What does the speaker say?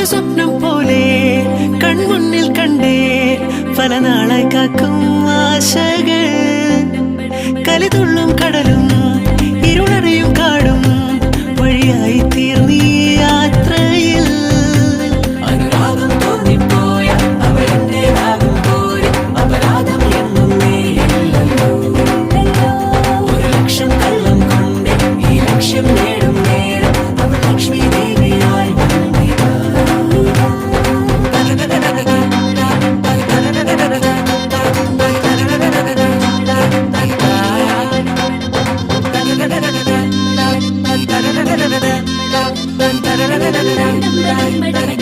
ഒരു സ്വപ്നം പോലെ കൺമുന്നിൽ കണ്ടേ പല നാളായി കാക്കും ആശകൾ കലിതുള്ളും കടലും ഇരുളറിയും കാടും വഴിയായി തീർന്നീ യാത്രയിൽ അനുരാഗം തോന്നിപ്പോയ അവരെന്റേതാകും പോലെ അപരാധം എന്നും നേരില്ലല്ലോ ഒരു ലക്ഷം കള്ളം കൊണ്ട് ഈ ലക്ഷ്യം നേടും നേരം അവൾ ലക്ഷ്മി ദേവിയായി വന്നിതാ Bye.